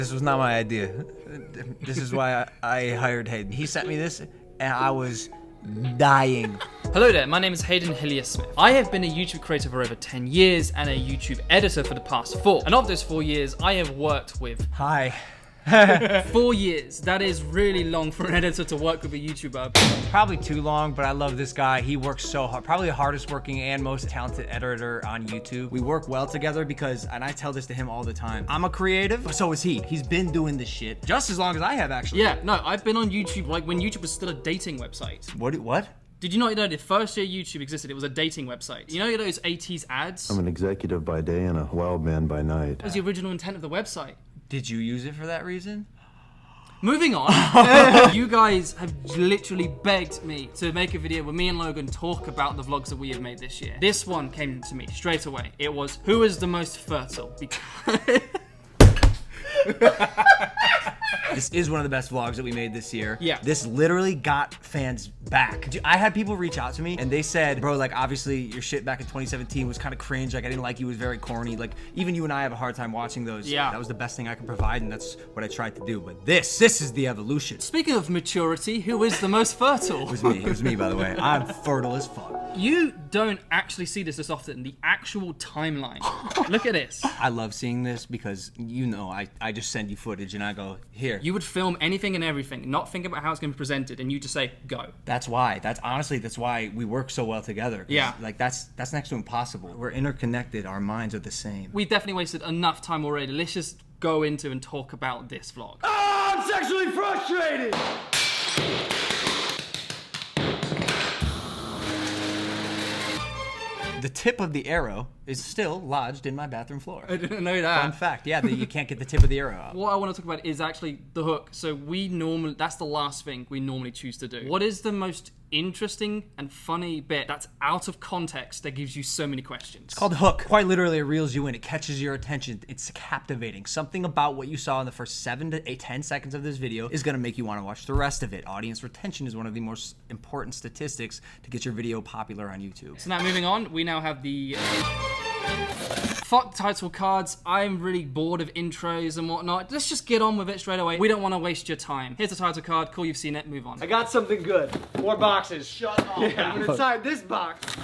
This was not my idea. This is why I hired Hayden. He sent me this, and I was dying. Hello there, my name is Hayden Hillier-Smith. I have been a YouTube creator for over 10 years and a YouTube editor for the past 4. And of those 4 years, I have worked with... Hi. 4 years. That is really long for an editor to work with a YouTuber. Probably too long, but I love this guy. He works so hard. Probably the hardest working and most talented editor on YouTube. We work well together because, and I tell this to him all the time, I'm a creative, but so is he. He's been doing this shit just as long as I have, actually. Yeah, no, I've been on YouTube like when YouTube was still a dating website. What? Did you not know the first year YouTube existed, it was a dating website? You know those 80s ads? I'm an executive by day and a wild man by night. That was the original intent of the website. Did you use it for that reason? Moving on, you guys have literally begged me to make a video where me and Logan talk about the vlogs that we have made this year. This one came to me straight away. It was, who is the most fertile? Because... This is one of the best vlogs that we made this year. Yeah. This literally got fans back. Dude, I had people reach out to me and they said, bro, like obviously your shit back in 2017 was kind of cringe. Like I didn't like you, it was very corny. Like even you and I have a hard time watching those. Yeah. That was the best thing I could provide and that's what I tried to do. But this is the evolution. Speaking of maturity, who is the most fertile? It was me, by the way. I'm fertile as fuck. You don't actually see this often. The actual timeline. Look at this. I love seeing this because, you know, I just send you footage and I go, here. You would film anything and everything, not think about how it's going to be presented, and you just say, go. That's why. That's why we work so well together. Yeah. Like that's next to impossible. We're interconnected. Our minds are the same. We've definitely wasted enough time already. Let's just go into and talk about this vlog. Oh, I'm sexually frustrated! The tip of the arrow is still lodged in my bathroom floor. I didn't know that. Fun fact, yeah, you can't get the tip of the arrow out. What I want to talk about is actually the hook. So that's the last thing we normally choose to do. What is the most interesting and funny bit that's out of context that gives you so many questions? It's called hook. Quite literally, it reels you in. It catches your attention. It's captivating. Something about what you saw in the first 7 to 10 seconds of this video is going to make you want to watch the rest of it. Audience retention is one of the most important statistics to get your video popular on YouTube. So now moving on, we now have the fuck title cards. I'm really bored of intros and whatnot. Let's just get on with it straight away. We don't want to waste your time. Here's the title card. Cool, you've seen it. Move on. I got something good. 4 boxes. Shut up. Yeah. And inside this box,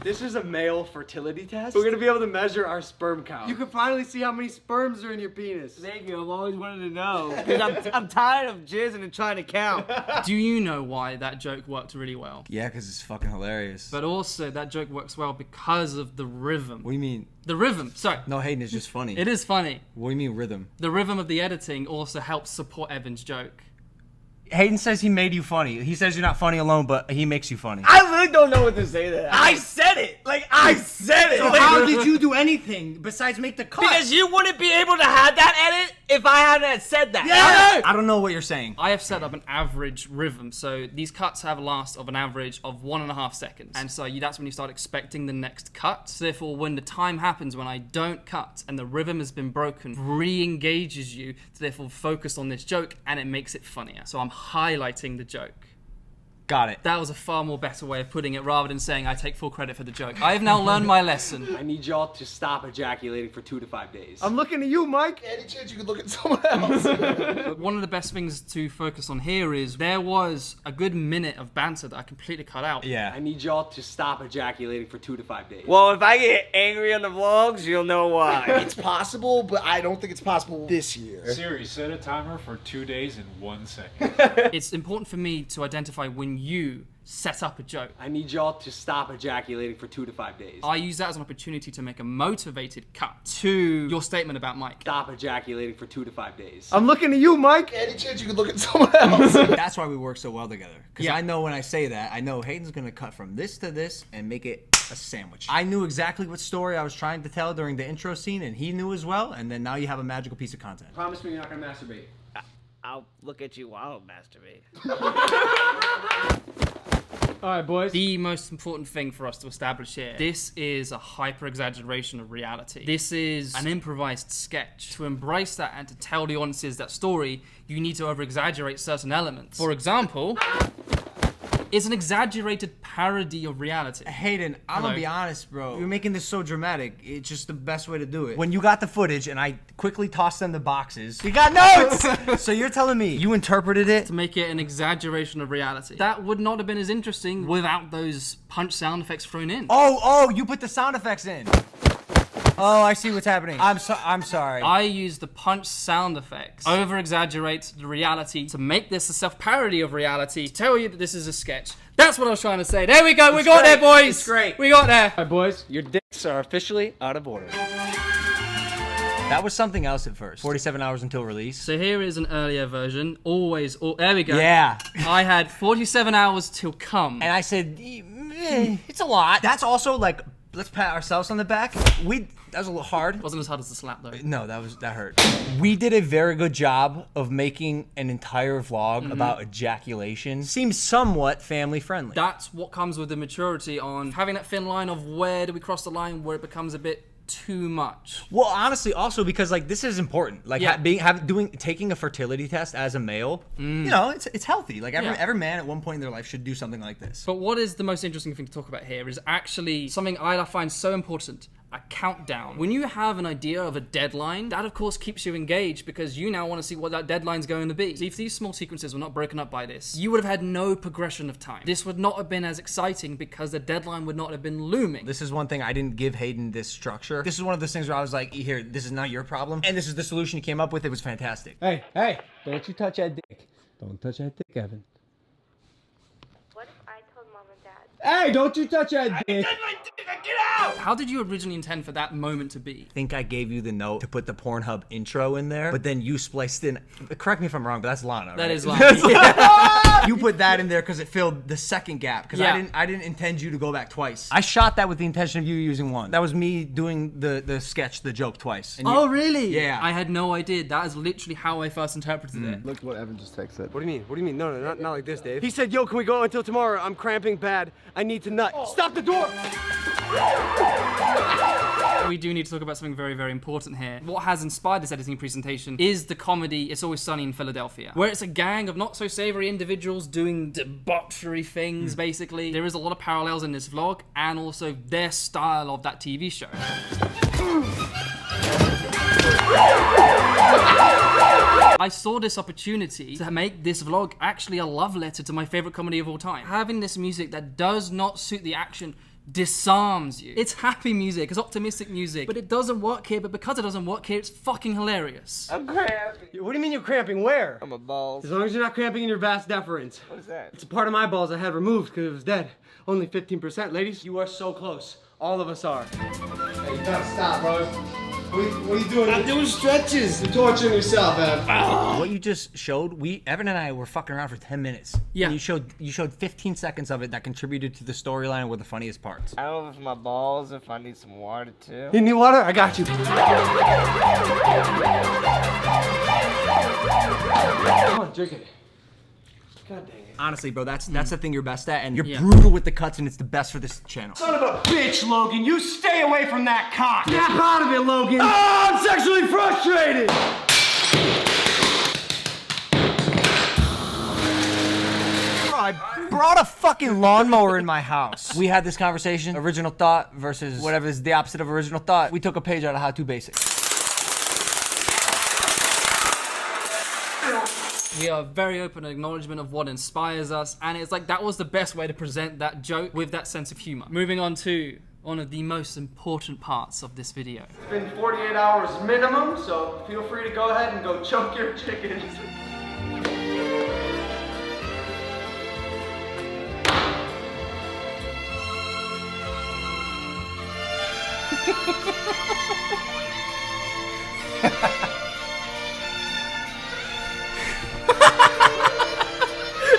this is a male fertility test. We're gonna be able to measure our sperm count. You can finally see how many sperms are in your penis. Thank you. I've always wanted to know. Because I'm tired of jizzing and trying to count. Do you know why that joke worked really well? Yeah, because it's fucking hilarious. But also, that joke works well because of the rhythm. What do you mean? The rhythm, sorry. No, Hayden, it's just funny. It is funny. What do you mean rhythm? The rhythm of the editing also helps support Evan's joke. Hayden says he made you funny. He says you're not funny alone, but he makes you funny. I really don't know what to say to that. I said it. I said it. So how did you do anything besides make the cut? Because you wouldn't be able to have that edit if I hadn't said that. Yeah! I don't know what you're saying. I have set up an average rhythm, so these cuts have a last of an average of 1.5 seconds. And so that's when you start expecting the next cut. So therefore, when the time happens when I don't cut and the rhythm has been broken, re-engages you to therefore focus on this joke and it makes it funnier. So I'm highlighting the joke. Got it. That was a far more better way of putting it rather than saying I take full credit for the joke. I have now learned my lesson. I need y'all to stop ejaculating for 2 to 5 days. I'm looking at you, Mike. Any chance you could look at someone else? But one of the best things to focus on here is there was a good minute of banter that I completely cut out. Yeah. I need y'all to stop ejaculating for 2 to 5 days. Well, if I get angry on the vlogs, you'll know why. It's possible, but I don't think it's possible this year. Siri, set a timer for 2 days and 1 second. It's important for me to identify when you set up a joke. I need y'all to stop ejaculating for 2 to 5 days. I use that as an opportunity to make a motivated cut to your statement about Mike. Stop ejaculating for 2 to 5 days. I'm looking at you, Mike. Any chance you could look at someone else? That's why we work so well together. Because Yeah. I know when I say that, I know Hayden's going to cut from this to this and make it a sandwich. I knew exactly what story I was trying to tell during the intro scene, and he knew as well, and then now you have a magical piece of content. Promise me you're not gonna masturbate. I'll look at you while I masturbate. Alright, boys. The most important thing for us to establish here, this is a hyper-exaggeration of reality. This is an improvised sketch. To embrace that and to tell the audiences that story, you need to over-exaggerate certain elements. For example... It's an exaggerated parody of reality. Hayden, I'm Hello. gonna be honest, bro. You're making this so dramatic. It's just the best way to do it. When you got the footage and I quickly tossed them the boxes, we got notes! So you're telling me you interpreted it? To make it an exaggeration of reality. That would not have been as interesting without those punch sound effects thrown in. Oh, you put the sound effects in. Oh, I see what's happening. I'm sorry. I used the punch sound effects, over-exaggerate the reality to make this a self-parody of reality, to tell you that this is a sketch. That's what I was trying to say. There we go, we got there, boys! It's great. We got there. All right, boys, your dicks are officially out of order. That was something else at first. 47 hours until release. So here is an earlier version. There we go. Yeah. I had 47 hours till come. And I said, it's a lot. That's also like, let's pat ourselves on the back. That was a little hard. It wasn't as hard as the slap though. No, that hurt. We did a very good job of making an entire vlog about ejaculation. Seems somewhat family friendly. That's what comes with the maturity on having that thin line of where do we cross the line where it becomes a bit too much. Well, honestly, also because like this is important. Like Yeah. taking a fertility test as a male, you know, it's healthy. Like every man at one point in their life should do something like this. But what is the most interesting thing to talk about here is actually something I find so important. A countdown. When you have an idea of a deadline, that of course keeps you engaged because you now want to see what that deadline's going to be. So if these small sequences were not broken up by this, you would have had no progression of time. This would not have been as exciting because the deadline would not have been looming. This is one thing I didn't give Hayden this structure. This is one of those things where I was like, here, this is not your problem. And this is the solution he came up with. It was fantastic. Hey, don't you touch that dick. Don't touch that dick, Evan. What if I told mom and dad? Hey, don't you touch that dick. How did you originally intend for that moment to be? I think I gave you the note to put the Pornhub intro in there, but then you spliced in, correct me if I'm wrong, but that's Lana, right? That is Lana. You put that in there because it filled the second gap, because Yeah. I didn't intend you to go back twice. I shot that with the intention of you using one. That was me doing the sketch, the joke twice. And you- Oh, really? Yeah. I had no idea. That is literally how I first interpreted it. Look what Evan just texted. What do you mean? What do you mean? No, not like this, Dave. He said, yo, can we go until tomorrow? I'm cramping bad. I need to nut. Stop the door! We do need to talk about something very, very important here. What has inspired this editing presentation is the comedy It's Always Sunny in Philadelphia, where it's a gang of not-so-savory individuals doing debauchery things, basically. There is a lot of parallels in this vlog, and also their style of that TV show. I saw this opportunity to make this vlog actually a love letter to my favorite comedy of all time. Having this music that does not suit the action disarms you. It's happy music, it's optimistic music, but it doesn't work here, but because it doesn't work here, it's fucking hilarious. I'm cramping. What do you mean you're cramping? Where? I'm a balls. As long as you're not cramping in your vas deferens. What is that? It's a part of my balls I had removed because it was dead. Only 15%. Ladies, you are so close. All of us are. Hey, you gotta stop, bro. What are you doing? I'm doing stretches. You're torturing yourself, Ev. What you just showed, Evan and I were fucking around for 10 minutes. Yeah. And you showed 15 seconds of it that contributed to the storyline and were the funniest parts. I don't know if my balls, if I need some water too. You need water? I got you. Come on, drink it. God dang it. Honestly, bro, that's the thing you're best at, and you're Yeah. brutal with the cuts, and it's the best for this channel. Son of a bitch, Logan. You stay away from that cock. Snap out of it, Logan. Oh, I'm sexually frustrated. Bro, I brought a fucking lawnmower in my house. We had this conversation, original thought versus whatever is the opposite of original thought. We took a page out of How To Basics. We are very open acknowledgement of what inspires us, and it's like that was the best way to present that joke with that sense of humor. Moving on to one of the most important parts of this video. It's been 48 hours minimum, so feel free to go ahead and go choke your chickens.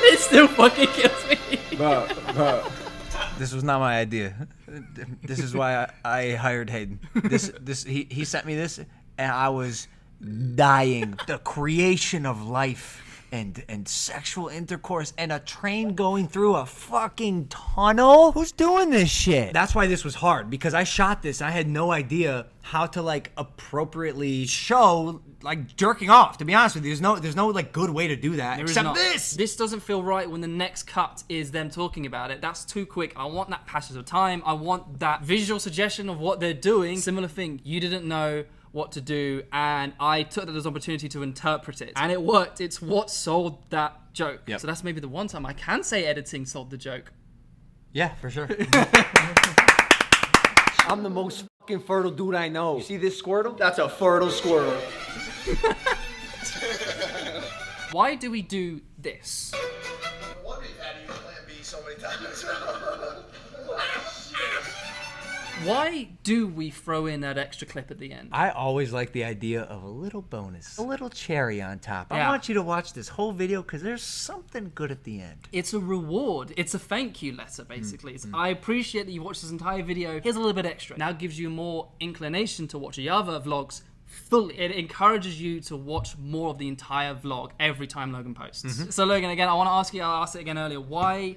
It still fucking kills me. This was not my idea. This is why I hired Hayden. He sent me this, and I was dying. The creation of life and sexual intercourse and a train going through a fucking tunnel? Who's doing this shit? That's why this was hard, because I shot this and I had no idea how to like appropriately show like jerking off. To be honest with you, there's no like good way to do that There is except not. this. This doesn't feel right when the next cut is them talking about it. That's too quick. I want that passage of time. I want that visual suggestion of what they're doing. Similar thing. You didn't know what to do, and I took that as an opportunity to interpret it, and it worked. It's what sold that joke. Yep. So that's maybe the one time I can say editing sold the joke. Yeah, for sure. I'm the most fucking fertile dude I know. You see this Squirtle? That's a fertile squirrel. Why do we do this? What we've had you plan B so many times. Why do we throw in that extra clip at the end? I always like the idea of a little bonus, a little cherry on top. I Yeah. want you to watch this whole video because there's something good at the end. It's a reward. It's a thank you letter, basically. It's, I appreciate that you watched this entire video. Here's a little bit extra. Now gives you more inclination to watch the other vlogs fully. It encourages you to watch more of the entire vlog every time Logan posts. So Logan, again, I want to ask you, I asked it again earlier, why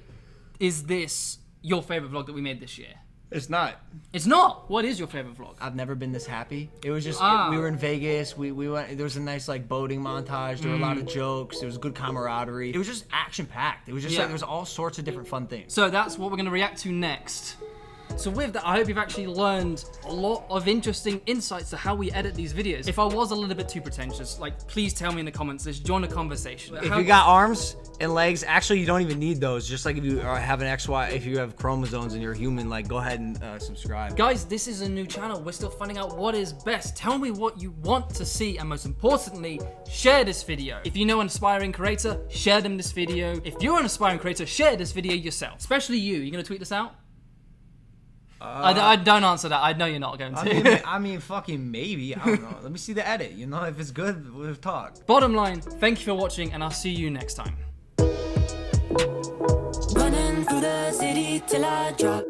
is this your favorite vlog that we made this year? It's not. It's not. What is your favorite vlog? I've never been this happy. It was just Ah. we were in Vegas. We went. There was a nice like boating montage. There were a lot of jokes. There was good camaraderie. It was just action packed. It was just Yeah. like there was all sorts of different fun things. So that's what we're going to react to next. So with that, I hope you've actually learned a lot of interesting insights to how we edit these videos. If I was a little bit too pretentious, like, please tell me in the comments. Let's join the conversation. If you got arms and legs, actually you don't even need those. Just like if you have an XY, if you have chromosomes and you're human, like go ahead and subscribe. Guys, this is a new channel. We're still finding out what is best. Tell me what you want to see, and most importantly, share this video. If you know an aspiring creator, share them this video. If you're an aspiring creator, share this video yourself. Especially you. You gonna tweet this out? I don't answer that. I know you're not going to. I mean, fucking maybe. I don't know. Let me see the edit. You know, if it's good, we'll talk. Bottom line, thank you for watching, and I'll see you next time. Running through the city till I drop.